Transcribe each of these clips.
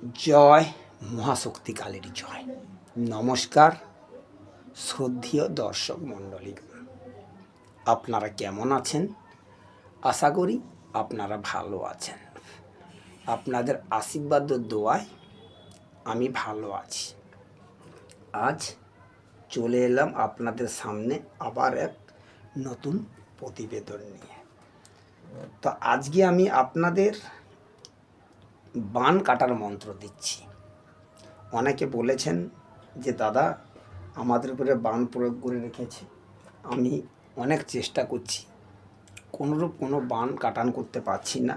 জয় মহাশক্তি কালীর জয়। নমস্কার শ্রদ্ধেয় দর্শক মণ্ডলী, আপনারা কেমন আছেন? আশা করি আপনারা ভালো আছেন। আপনাদের আশীর্বাদ ও দোয়ায় আমি ভালো আছি। আজ চলে এলাম আপনাদের সামনে আবার এক নতুন প্রতিবেদন নিয়ে। তো আজকে আমি আপনাদের বান কাটার মন্ত্র দিচ্ছি। অনেকে বলেছেন যে দাদা আমাদের উপরে বান প্রয়োগ করে রেখেছে, আমি অনেক চেষ্টা করছি, কোনোরূপ কোনো বান কাটান করতে পারছি না।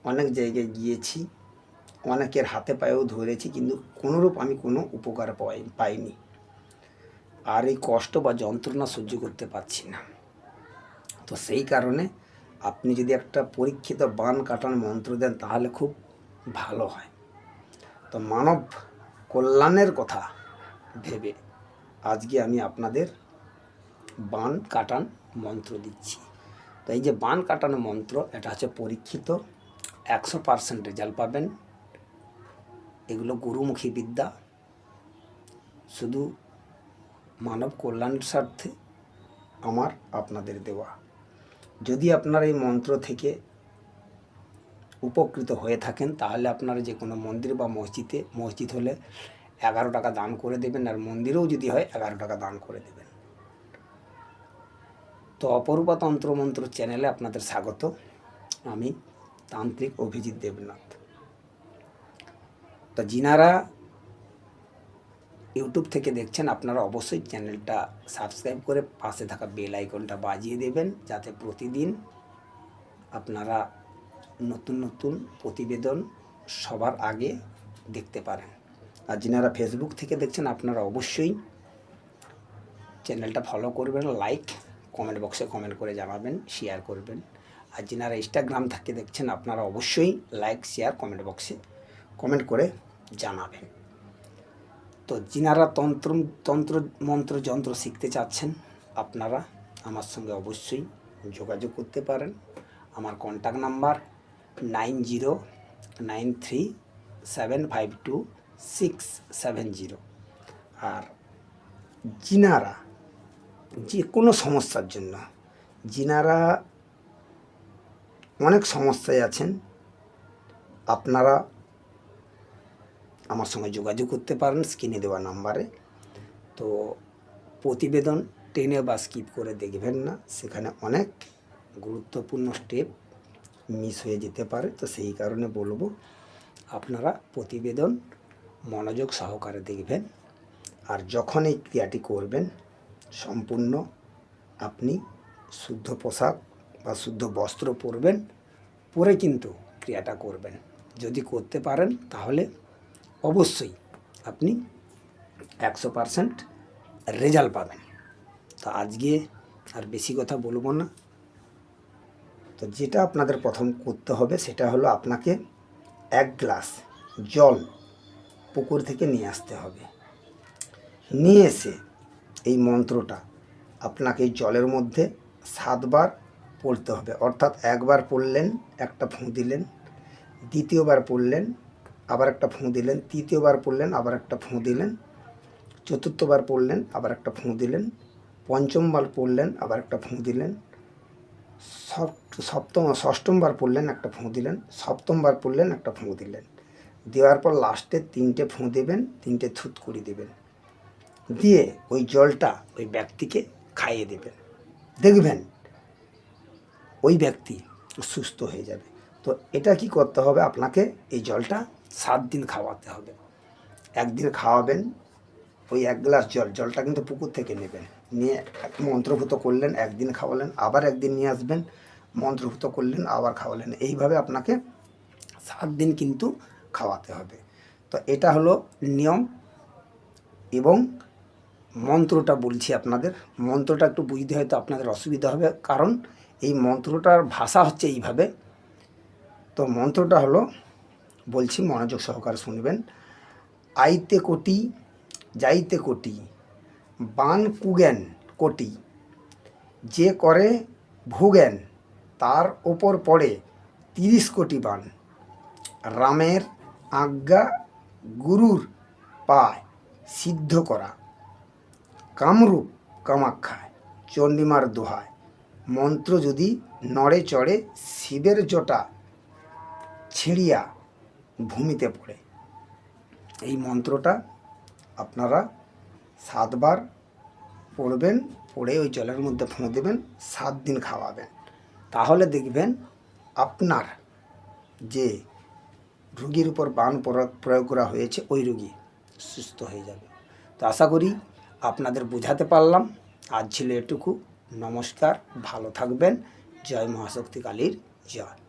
অনেক জায়গায় গিয়েছি, অনেকের হাতে পায়েও ধরেছি, কিন্তু কোনোরূপ আমি কোনো উপকার পাইনি। আর এই কষ্ট বা যন্ত্রণা সহ্য করতে পারছি না। তো সেই কারণে আপনি যদি একটা পরীক্ষিত বান কাটান মন্ত্র দেন তাহলে খুব ভালো হয়। তো মানব কল্যাণের কথা ভেবে আজকে আমি আপনাদের বান কাটান মন্ত্র দিচ্ছি। তো এই যে বান কাটানো মন্ত্র, এটা হচ্ছে পরীক্ষিত, 100% রেজাল্ট পাবেন। এগুলো গুরুমুখী বিদ্যা, শুধু মানব কল্যাণের স্বার্থে আমার আপনাদের দেওয়া। যদি আপনারা এই মন্ত্র থেকে উপকৃত হয়ে থাকেন তাহলে আপনারা যে কোনো মন্দির বা মসজিদ হলে 11 টাকা দান করে দেবেন, আর মন্দিরেও যদি হয় 11 টাকা দান করে দেবেন। তো অপরূপা তন্ত্রমন্ত্র চ্যানেলে আপনাদের স্বাগত। আমি তান্ত্রিক অভিজিৎ দেবনাথ। তো যিনারা ইউটিউব থেকে দেখছেন আপনারা অবশ্যই চ্যানেলটা সাবস্ক্রাইব করে পাশে থাকা বেল আইকনটা বাজিয়ে দেবেন, যাতে প্রতিদিন আপনারা নতুন নতুন প্রতিবেদন সবার আগে দেখতে পারেন। আর যিনারা ফেসবুক থেকে দেখছেন আপনারা অবশ্যই চ্যানেলটা ফলো করবেন, লাইক কমেন্ট বক্সে কমেন্ট করে জানাবেন, শেয়ার করবেন। আর যিনারা ইনস্টাগ্রাম থেকে দেখছেন আপনারা অবশ্যই লাইক শেয়ার কমেন্ট বক্সে কমেন্ট করে জানাবেন। তো যিনারা তন্ত্র মন্ত্র যন্ত্র শিখতে চাচ্ছেন আপনারা আমার সঙ্গে অবশ্যই যোগাযোগ করতে পারেন। আমার কন্ট্যাক্ট নাম্বার 9093522670। আর যিনারা যে কোনো সমস্যার জন্য, যিনারা অনেক সমস্যায় আছেন, আপনারা আমার সঙ্গে যোগাযোগ করতে পারেন স্ক্রিনে দেওয়া নাম্বারে। তো প্রতিবেদন টেনে বা স্কিপ করে দেখবেন না, সেখানে অনেক গুরুত্বপূর্ণ স্টেপ মিস হয়ে যেতে পারে। তো সেই কারণে বলবো আপনারা প্রতিবেদন মনোযোগ সহকারে দেখবেন। আর যখন এই ক্রিয়াটি করবেন সম্পূর্ণ আপনি শুদ্ধ পোশাক বা শুদ্ধ বস্ত্র পরবেন, পরে কিন্তু ক্রিয়াটা করবেন। যদি করতে পারেন তাহলে অবশ্যই আপনি 100% রেজাল্ট পাবেন। তো আজকে আর বেশি কথা বলবো না। তো যেটা আপনাদের প্রথম করতে হবে সেটা হলো আপনাকে 1 গ্লাস জল পুকুর থেকে নিয়ে আসতে হবে। নিয়ে এসে এই মন্ত্রটা আপনাকে এই জলের মধ্যে 7 বার পড়তে হবে। অর্থাৎ একবার পড়লেন, একটা ফুঁ দিলেন, দ্বিতীয়বার পড়লেন, আবার একটা ফুঁ দিলেন, তৃতীয়বার পড়লেন, আবার একটা ফুঁ দিলেন, চতুর্থবার পড়লেন, আবার একটা ফুঁ দিলেন, পঞ্চমবার পড়লেন, আবার একটা ফুঁ দিলেন, ষষ্ঠমবার পড়লেন, একটা ফুঁ দিলেন, সপ্তমবার পড়লেন, একটা ফুঁ দিলেন। দেওয়ার পর লাস্টে 3টে ফুঁ দেবেন, 3টে থুতকুড়ি দেবেন, দিয়ে ওই জলটা ওই ব্যক্তিকে খাইয়ে দেবেন। দেখবেন ওই ব্যক্তি সুস্থ হয়ে যাবে। তো এটা কি করতে হবে, আপনাকে এই জলটা 7 দিন খাওয়াতে হবে। একদিন খাওয়াবেন ওই 1 গ্লাস জলটা কিন্তু পুকুর থেকে নেবেন, নিয়ে মন্ত্রভূত করলেন, একদিন খাওয়ালেন, আবার একদিন নিয়ে আসবেন, মন্ত্রভূত করলেন, আবার খাওয়ালেন। এইভাবে আপনাকে 7 দিন কিন্তু খাওয়াতে হবে। তো এটা হলো নিয়ম। এবং মন্ত্রটা বলছি আপনাদের, মন্ত্রটা একটু বুঝতে হয়তো আপনাদের অসুবিধা হবে, কারণ এই মন্ত্রটার ভাষা হচ্ছে এইভাবে। তো মন্ত্রটা হলো, বলছি মনোযোগ সহকারে শুনবেন। আইতে কোটি যাইতে কোটি বান কুগেন কোটি, যে করে ভুগেন তার ওপর পড়ে 30 কোটি বান। রামের আজ্ঞা গুরুর পায় সিদ্ধ করা, কামরূপ কামাখ্যায় চণ্ডীমার দোহায়, মন্ত্র যদি নড়ে চড়ে শিবের জটা ছিঁড়িয়া ভূমিতে পড়ে। এই মন্ত্রটা আপনারা 7 বার পড়বেন, পড়ে ওই জলের মধ্যে ফুঁ দেবেন, 7 দিন খাওয়াবেন। তাহলে দেখবেন আপনার যে রোগীর উপর বান প্রয়োগ করা হয়েছে ওই রোগী সুস্থ হয়ে যাবে। তো আশা করি আপনাদের বোঝাতে পারলাম। আজ ছিল এটুকু। নমস্কার, ভালো থাকবেন। জয় মহাশক্তি কালীর জয়।